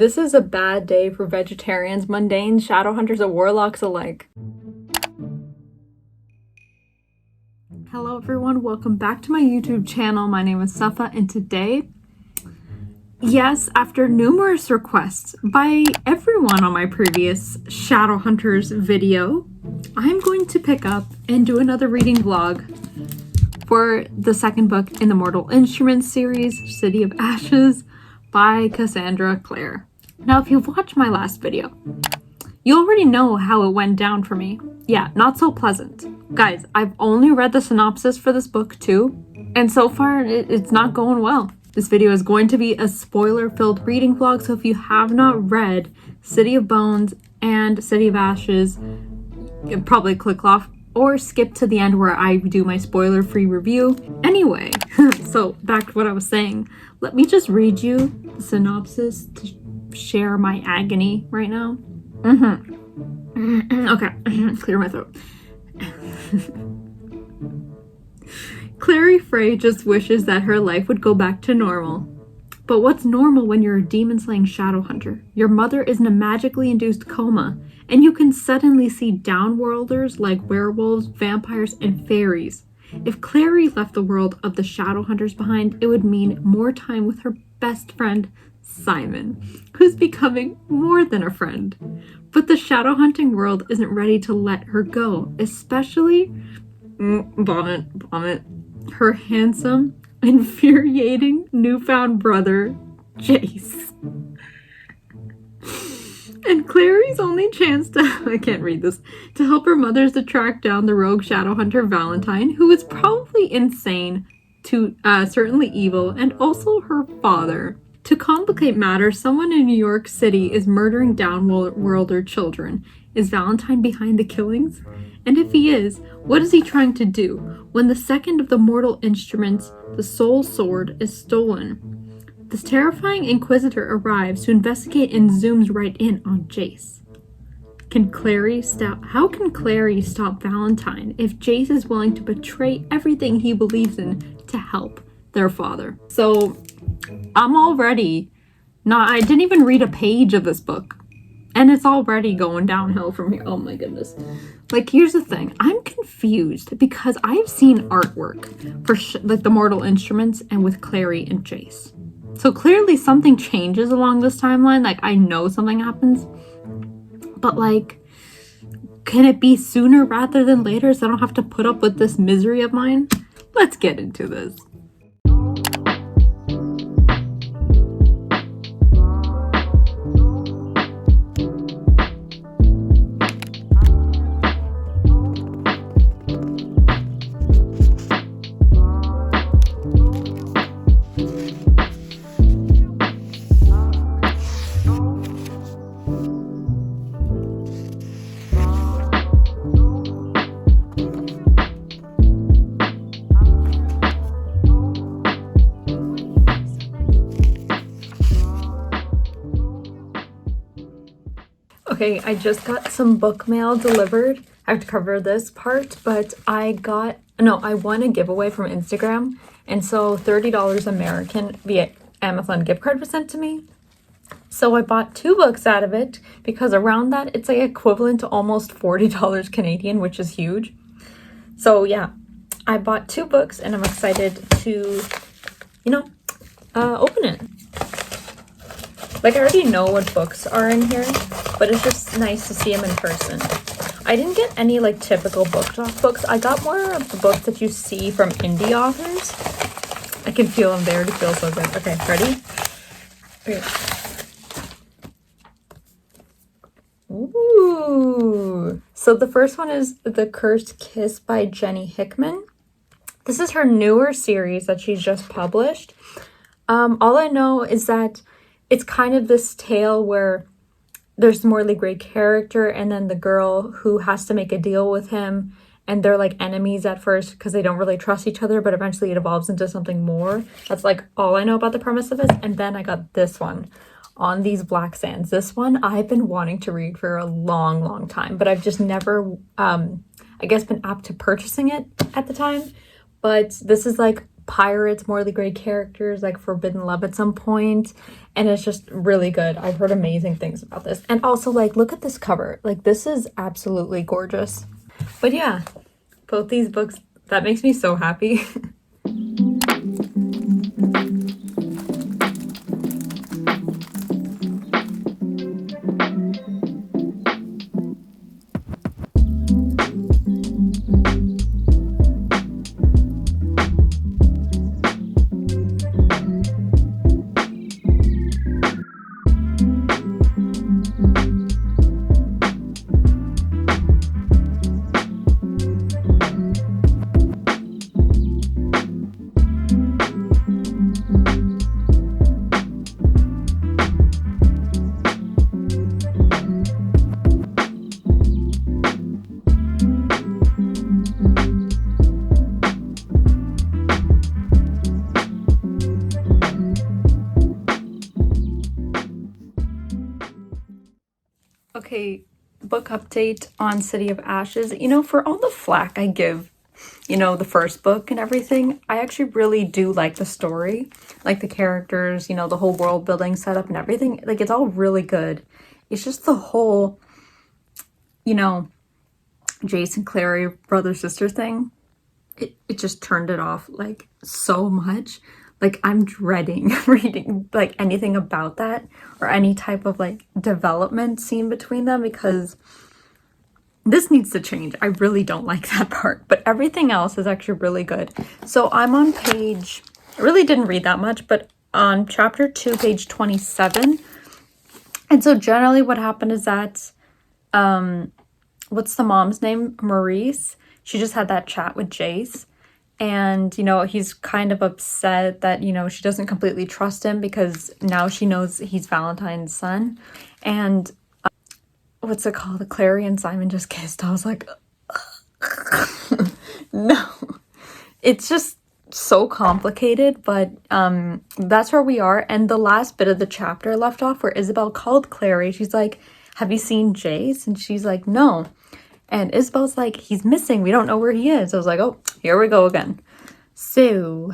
This is a bad day for vegetarians, mundanes, shadowhunters, and warlocks alike. Hello everyone, welcome back to my YouTube channel. My name is Safa, and today, yes, after numerous requests by everyone on my previous Shadowhunters video, I'm going to pick up and do another reading vlog for the second book in the Mortal Instruments series, City of Ashes by Cassandra Clare. Now, if you've watched my last video, you already know how it went down for me. Yeah, not so pleasant. Guys, I've only read the synopsis for this book too, and so far it's not going well. This video is going to be a spoiler-filled reading vlog, so if you have not read City of Bones and City of Ashes, you'd probably click off or skip to the end where I do my spoiler-free review. Anyway, so back to what I was saying. Let me just read you the synopsis to share my agony right now. Okay, clear my throat. Clary Frey just wishes that her life would go back to normal. But what's normal when you're a demon-slaying shadow hunter? Your mother is in a magically induced coma, and you can suddenly see downworlders like werewolves, vampires, and fairies. If Clary left the world of the shadow hunters behind, it would mean more time with her best friend, Simon, who's becoming more than a friend. But the shadow hunting world isn't ready to let her go, especially vomit, her handsome, infuriating newfound brother, Jace. And Clary's only chance to, I can't read this, to help her mother is to track down the rogue shadow hunter Valentine, who is probably insane, to certainly evil, and also her father. To complicate matters, someone in New York City is murdering downworlder children. Is Valentine behind the killings? And if he is, what is he trying to do when the second of the mortal instruments, the soul sword, is stolen? This terrifying inquisitor arrives to investigate and zooms right in on Jace. How can Clary stop Valentine if Jace is willing to betray everything he believes in to help their father? So I'm already I didn't even read a page of this book, and it's already going downhill from here. Oh my goodness. Like, here's the thing. I'm confused because I've seen artwork for like the Mortal Instruments and with Clary and Jace. So clearly something changes along this timeline. Like, I know something happens, but like, can it be sooner rather than later so I don't have to put up with this misery of mine? Let's get into this. Okay, I just got some book mail delivered. I have to cover this part, but I won a giveaway from Instagram, and so $30 American via Amazon gift card was sent to me. So I bought 2 books out of it because around that it's like equivalent to almost $40 Canadian, which is huge. So yeah, I bought 2 books and I'm excited to, open it. Like, I already know what books are in here, but it's just nice to see them in person. I didn't get any, like, typical BookTok books. I got more of the books that you see from indie authors. I can feel them there. It feels so good. Okay, ready? Okay. Ooh. So the first one is The Cursed Kiss by Jenny Hickman. This is her newer series that she's just published. All I know is that it's kind of this tale where there's Morley Gray character and then the girl who has to make a deal with him, and they're like enemies at first because they don't really trust each other, but eventually it evolves into something more. That's like all I know about the premise of it. And then I got this one, On These Black Sands. This one I've been wanting to read for a long time, but I've just never, I guess, been apt to purchasing it at the time. But this is like pirates, morally gray characters, like forbidden love at some point, and it's just really good. I've heard amazing things about this. And also, like, look at this cover. Like, this is absolutely gorgeous. But yeah, both these books, that makes me so happy. Okay, book update on City of Ashes. You know, for all the flack I give, you know, the first book and everything, I actually really do like the story. Like the characters, you know, the whole world building setup and everything. Like, it's all really good. It's just the whole, you know, Jason Clary brother-sister thing. It just turned it off, like, so much. Like, I'm dreading reading, like, anything about that or any type of, like, development scene between them, because this needs to change. I really don't like that part, but everything else is actually really good. So I'm on page, I really didn't read that much, but on chapter 2, page 27. And so generally what happened is that, what's the mom's name? Maurice. She just had that chat with Jace. And, you know, he's kind of upset that, you know, she doesn't completely trust him because now she knows he's Valentine's son. And what's it called? Clary and Simon just kissed. I was like, no. It's just so complicated, but that's where we are. And the last bit of the chapter left off where Isabel called Clary. She's like, have you seen Jace? And she's like, no. And Isabel's like, he's missing. We don't know where he is. I was like, oh, here we go again. So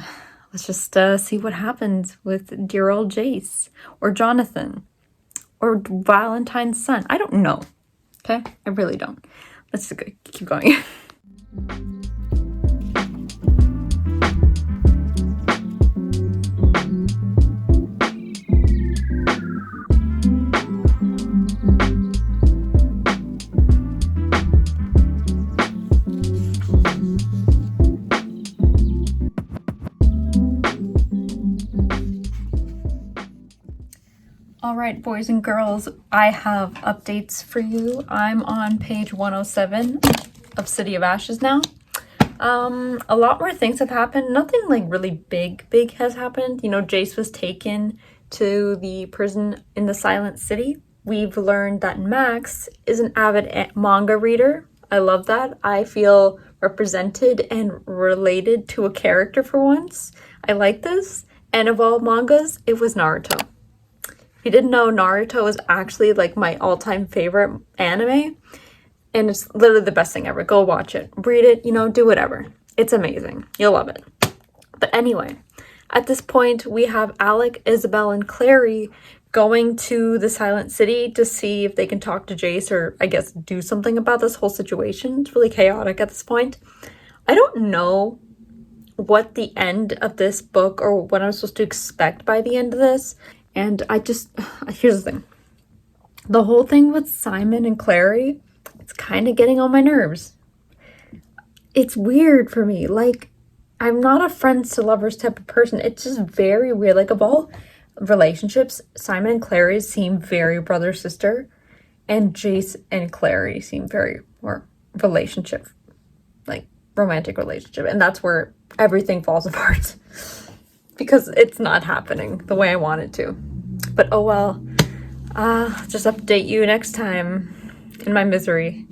let's just see what happens with dear old Jace or Jonathan or Valentine's son. I don't know. Okay? I really don't. Let's just keep going. Alright, boys and girls, I have updates for you. I'm on page 107 of City of Ashes now. A lot more things have happened. Nothing like really big has happened. You know, Jace was taken to the prison in the Silent City. We've learned that Max is an avid manga reader. I love that. I feel represented and related to a character for once. I like this. And of all mangas, it was Naruto. If you didn't know, Naruto is actually like my all-time favorite anime, and it's literally the best thing ever. Go watch it, read it, you know, do whatever. It's amazing. You'll love it. But anyway, at this point, we have Alec, Isabel, and Clary going to the Silent City to see if they can talk to Jace or, I guess, do something about this whole situation. It's really chaotic at this point. I don't know what the end of this book or what I'm supposed to expect by the end of this. And here's the thing. The whole thing with Simon and Clary, it's kind of getting on my nerves. It's weird for me. Like, I'm not a friends to lovers type of person. It's just very weird. Like, of all relationships, Simon and Clary seem very brother-sister. And Jace and Clary seem very more relationship. Like, romantic relationship. And that's where everything falls apart. Because it's not happening the way I want it to. But oh well. Just update you next time in my misery.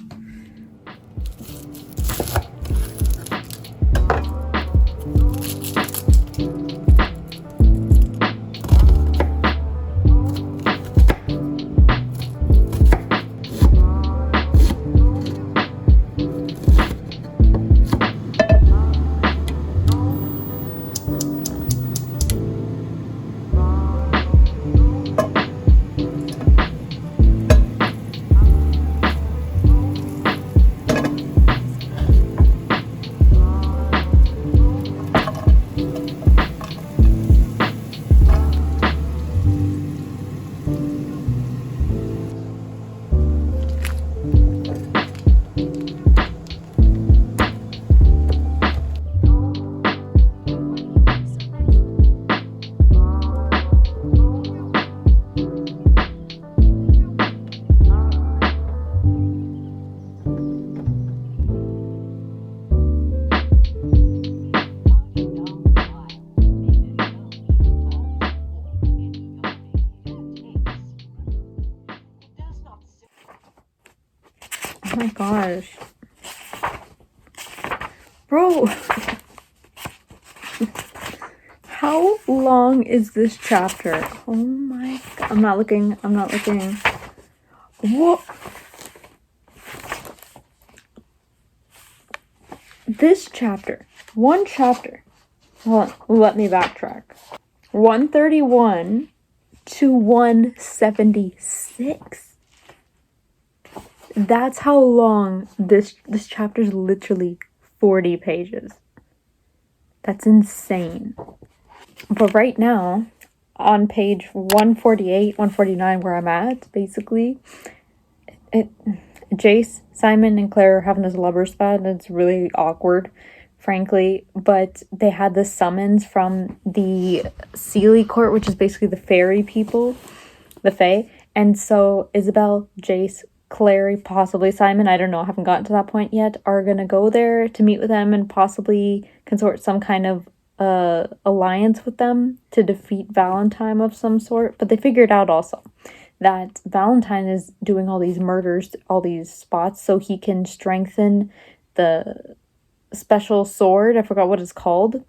my gosh. Bro. How long is this chapter? Oh my god. I'm not looking. What? This chapter. One chapter. Hold on. Let me backtrack. 131 to 176. That's how long this chapter is. Literally 40 pages. That's insane. But right now, on page 148, 149, where I'm at, basically, Jace, Simon, and Claire are having this lover spot, and it's really awkward, frankly. But they had this summons from the Sealy Court, which is basically the fairy people, the Fae. And so Isabel, Jace, Clary, possibly Simon, I don't know, I haven't gotten to that point yet, are gonna go there to meet with them and possibly consort some kind of alliance with them to defeat Valentine of some sort. But they figured out also that Valentine is doing all these murders, all these spots, so he can strengthen the special sword, I forgot what it's called,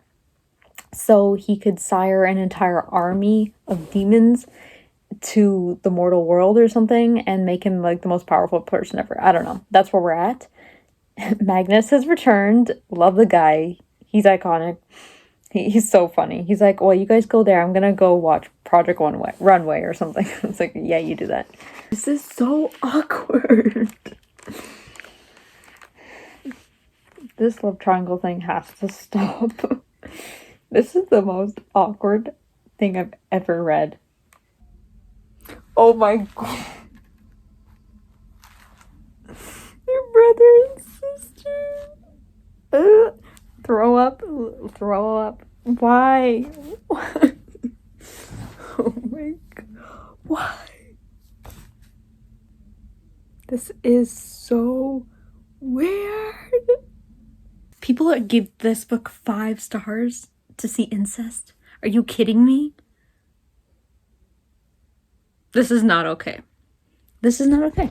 so he could sire an entire army of demons to the mortal world or something and make him like the most powerful person ever. I don't know. That's where we're at. Magnus has returned. Love the guy. He's iconic. He's so funny. He's like, well, you guys go there. I'm gonna go watch Project Runway or something. It's like, yeah, you do that. This is so awkward. This love triangle thing has to stop. This is the most awkward thing I've ever read. Oh my god. Your brother and sister. Throw up. Why? Oh my god. Why? This is so weird. People that give this book 5 stars to see incest. Are you kidding me? This is not okay. This is not okay.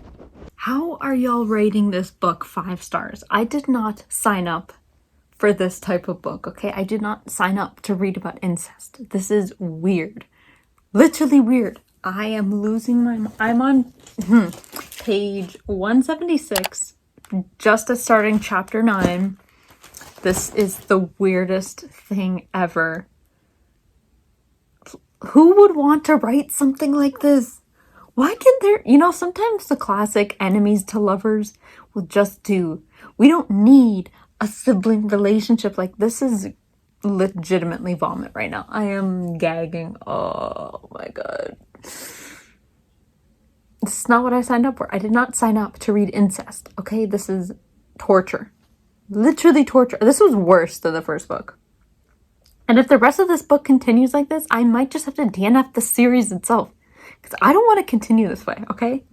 How are y'all rating this book 5 stars? I did not sign up for this type of book, okay? I did not sign up to read about incest. This is weird. Literally weird. I am losing my... I'm on page 176, just at starting chapter 9. This is the weirdest thing ever. Who would want to write something like this? Why can there... You know, sometimes the classic enemies to lovers will just do... We don't need a sibling relationship. Like, this is legitimately vomit right now. I am gagging. Oh my god. This is not what I signed up for. I did not sign up to read incest, okay? This is torture. Literally torture. This was worse than the first book. And if the rest of this book continues like this, I might just have to DNF the series itself. Because I don't want to continue this way, okay?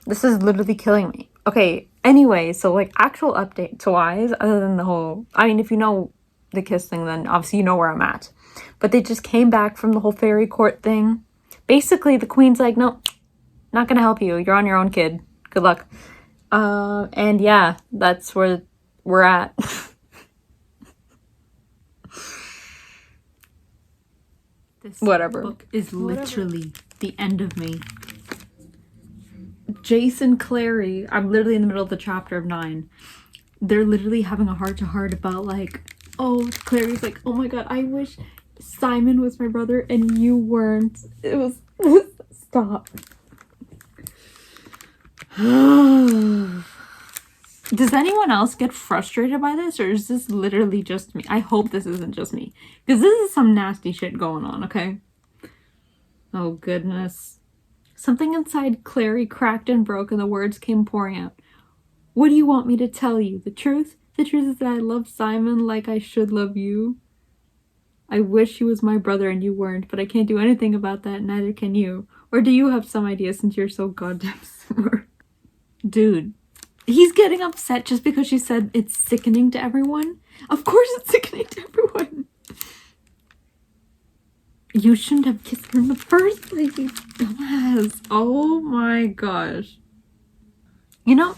This is literally killing me. Okay, anyway, so like actual updates-wise, other than the whole... I mean, if you know the kiss thing, then obviously you know where I'm at. But they just came back from the whole fairy court thing. Basically, the queen's like, no, not gonna help you. You're on your own, kid. Good luck. And yeah, that's where we're at. This book is literally the end of me. Jason, Clary, I'm literally in the middle of the chapter of 9. They're literally having a heart-to-heart about like, oh, Clary's like, oh my god, I wish Simon was my brother and you weren't. It was... Stop. Does anyone else get frustrated by this, or is this literally just me? I hope this isn't just me, because this is some nasty shit going on, okay? Oh, goodness. Something inside Clary cracked and broke, and the words came pouring out. What do you want me to tell you? The truth? The truth is that I love Simon like I should love you. I wish he was my brother and you weren't, but I can't do anything about that, neither can you. Or do you have some idea since you're so goddamn smart? Dude. He's getting upset just because she said it's sickening to everyone. Of course it's sickening to everyone. You shouldn't have kissed her in the first place, you dumbass. Oh my gosh. You know,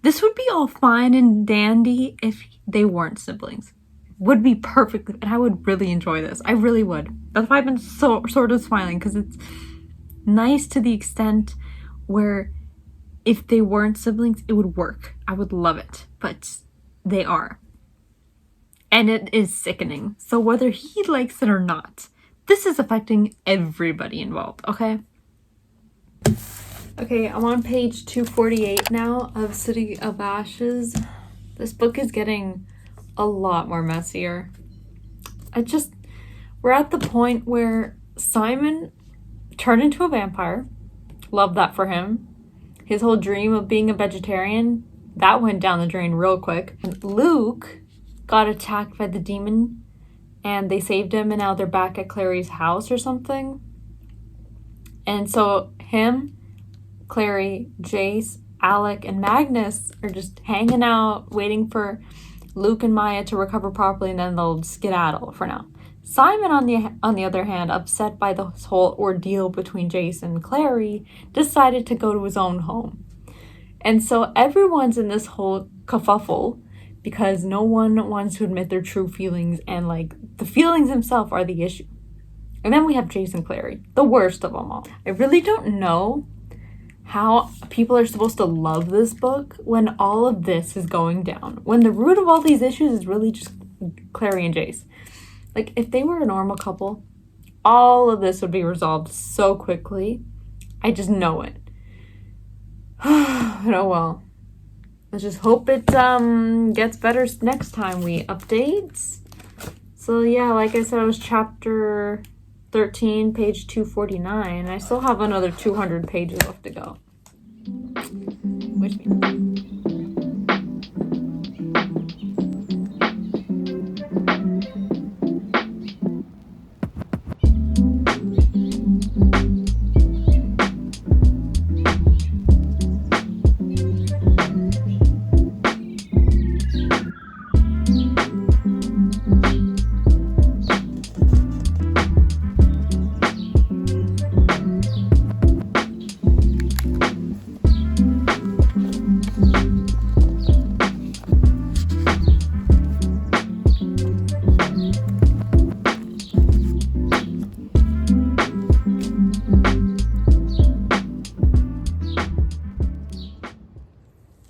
This would be all fine and dandy if they weren't siblings. Would be perfect, and I would really enjoy this. I really would. That's why I've been sort of smiling, because it's nice to the extent where if they weren't siblings, it would work. I would love it, but they are. And it is sickening. So whether he likes it or not, this is affecting everybody involved, okay? Okay, I'm on page 248 now of City of Ashes. This book is getting a lot more messier. We're at the point where Simon turned into a vampire. Love that for him. His whole dream of being a vegetarian, that went down the drain real quick. And Luke got attacked by the demon and they saved him, and now they're back at Clary's house or something. And so him, Clary, Jace, Alec, and Magnus are just hanging out, waiting for Luke and Maya to recover properly, and then they'll skedaddle for now. Simon, on the other hand, upset by this whole ordeal between Jace and Clary, decided to go to his own home. And so everyone's in this whole kerfuffle because no one wants to admit their true feelings, and like the feelings themselves are the issue. And then we have Jace and Clary, the worst of them all. I really don't know how people are supposed to love this book when all of this is going down, when the root of all these issues is really just Clary and Jace. Like, if they were a normal couple, all of this would be resolved so quickly. I just know it. Oh well. Let's just hope it gets better next time we update. So yeah, like I said, it was chapter 13, page 249. I still have another 200 pages left to go. Wish me.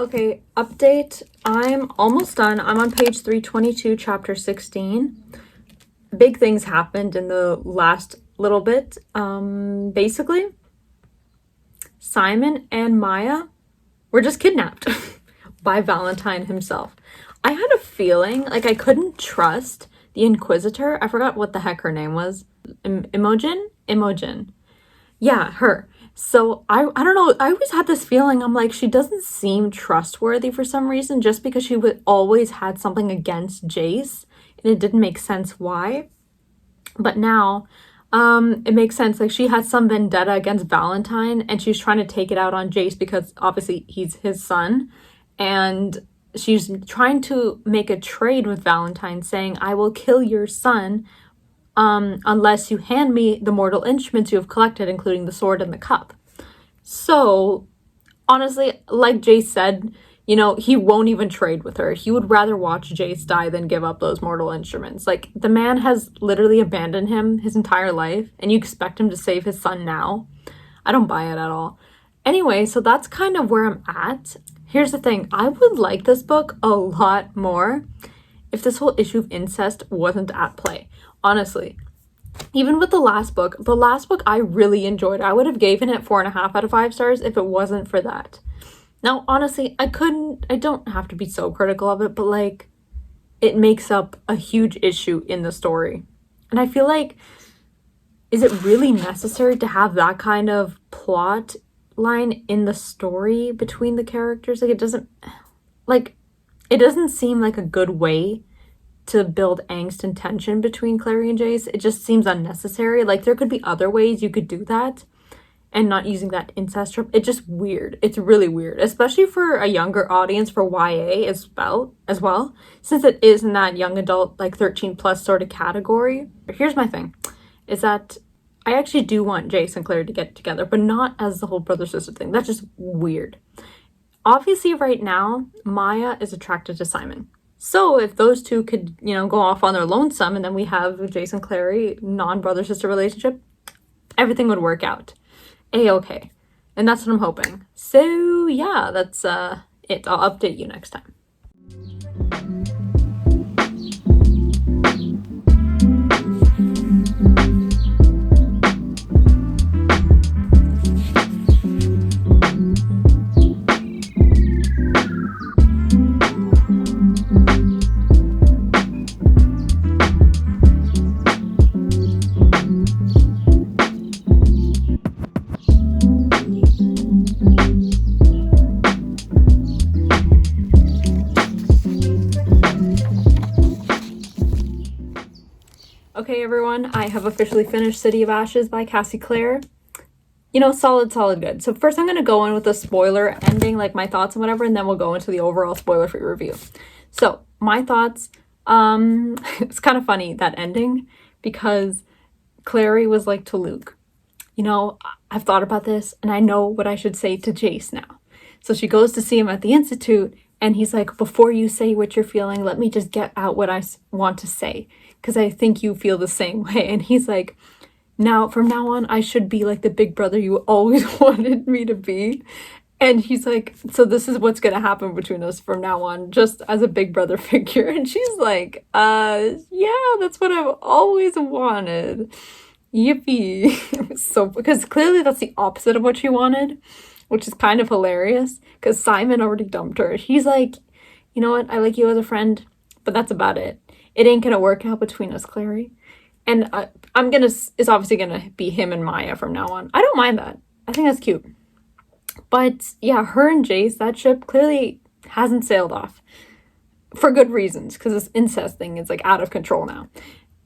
Okay, update. I'm almost done. I'm on page 322, chapter 16. Big things happened in the last little bit. Basically, Simon and Maya were just kidnapped by Valentine himself. I had a feeling like I couldn't trust the Inquisitor. I forgot what the heck her name was. Imogen. Yeah, her. So I don't know, I always had this feeling, I'm like, she doesn't seem trustworthy for some reason, just because she would always had something against Jace, and it didn't make sense why. But now, it makes sense. Like, she had some vendetta against Valentine, and she's trying to take it out on Jace because obviously he's his son, and she's trying to make a trade with Valentine, saying, I will kill your son unless you hand me the mortal instruments you have collected, including the sword and the cup. So, honestly, like Jace said, you know, he won't even trade with her. He would rather watch Jace die than give up those mortal instruments. Like, the man has literally abandoned him his entire life, and you expect him to save his son now? I don't buy it at all. Anyway, so that's kind of where I'm at. Here's the thing. I would like this book a lot more if this whole issue of incest wasn't at play. Honestly, even with the last book I really enjoyed. I would have given it 4.5 out of 5 stars if it wasn't for that. Now, honestly, I don't have to be so critical of it, but like, it makes up a huge issue in the story. And I feel like, is it really necessary to have that kind of plot line in the story between the characters? Like, it doesn't seem like a good way to build angst and tension between Clary and Jace. It just seems unnecessary. Like, there could be other ways you could do that and not using that incest trope. It's just weird. It's really weird, especially for a younger audience, for YA as well, since it is in that young adult, like 13 plus sort of category. Here's my thing, is that I actually do want Jace and Clary to get together, but not as the whole brother-sister thing. That's just weird. obviously right now, Maya is attracted to Simon. So if those two could, you know, go off on their lonesome and then we have Jason Clary, non-brother-sister relationship, everything would work out. A-okay. And that's what I'm hoping. So yeah, that's it. I'll update you next time. Okay, everyone, I have officially finished City of Ashes by Cassie Clare. You know, solid, good. So first I'm going to go in with a spoiler ending, like my thoughts and whatever, and then we'll go into the overall spoiler-free review. So, my thoughts, it's kind of funny, that ending, because Clary was like to Luke, you know, I've thought about this, and I know what I should say to Jace now. So she goes to see him at the Institute, and he's like, before you say what you're feeling, let me just get out what I want to say, because I think you feel the same way. And he's like, from now on, I should be like the big brother you always wanted me to be. And he's like, so this is what's going to happen between us from now on, just as a big brother figure. And she's like, yeah, that's what I've always wanted. Yippee. So, because clearly that's the opposite of what she wanted, which is kind of hilarious, because Simon already dumped her. He's like, you know what, I like you as a friend, but that's about it. It ain't gonna work out between us, Clary. And it's obviously gonna be him and Maya from now on. I don't mind that. I think that's cute. But yeah, her and Jace, that ship clearly hasn't sailed off. For good reasons, because this incest thing is like out of control now.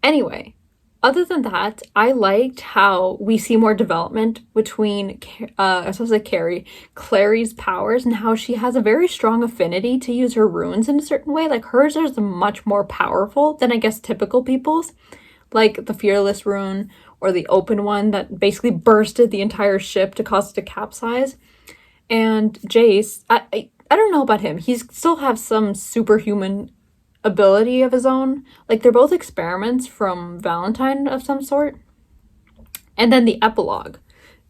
Anyway, other than that, I liked how we see more development between, especially Clary's powers, and how she has a very strong affinity to use her runes in a certain way. Like, hers is much more powerful than, I guess, typical people's. Like the Fearless rune, or the Open one that basically bursted the entire ship to cause it to capsize. And Jace, I don't know about him. He still has some superhuman ability of his own. Like, they're both experiments from Valentine of some sort. And then the epilogue.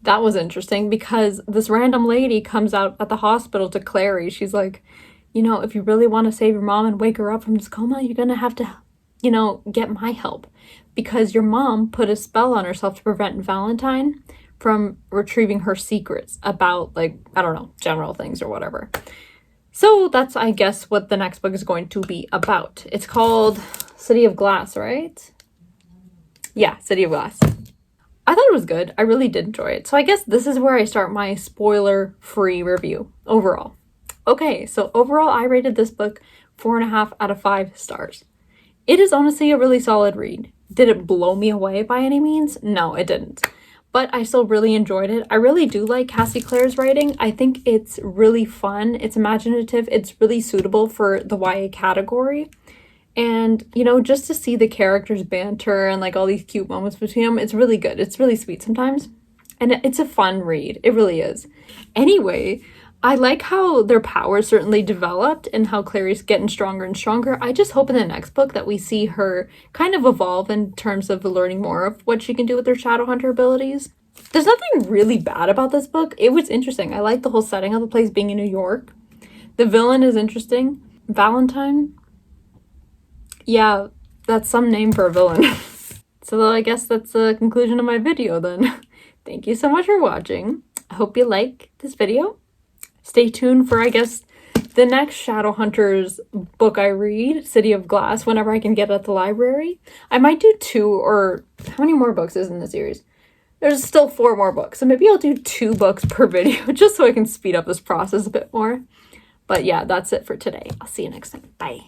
That was interesting because this random lady comes out at the hospital to Clary. She's like, you know, if you really want to save your mom and wake her up from this coma, you're going to have to, you know, get my help. Because your mom put a spell on herself to prevent Valentine from retrieving her secrets about, like, I don't know, general things or whatever. So that's, I guess, what the next book is going to be about. It's called City of Glass, right? Yeah, City of Glass. I thought it was good. I really did enjoy it. So I guess this is where I start my spoiler-free review overall. Okay, so overall, I rated this book 4.5 out of 5 stars. It is honestly a really solid read. Did it blow me away by any means? No, it didn't. But I still really enjoyed it. I really do like Cassie Clare's writing. I think it's really fun. It's imaginative. It's really suitable for the YA category. And, you know, just to see the characters banter and, like, all these cute moments between them, it's really good. It's really sweet sometimes. And it's a fun read. It really is. Anyway, I like how their powers certainly developed and how Clary's getting stronger and stronger. I just hope in the next book that we see her kind of evolve in terms of learning more of what she can do with her Shadowhunter abilities. There's nothing really bad about this book. It was interesting. I like the whole setting of the place being in New York. The villain is interesting. Valentine? Yeah, that's some name for a villain. So I guess that's the conclusion of my video then. Thank you so much for watching. I hope you like this video. Stay tuned for, I guess, the next Shadowhunters book I read, City of Glass, whenever I can get it at the library. I might do 2 or... how many more books is in the series? There's still 4 more books, so maybe I'll do 2 books per video, just so I can speed up this process a bit more. But yeah, that's it for today. I'll see you next time. Bye.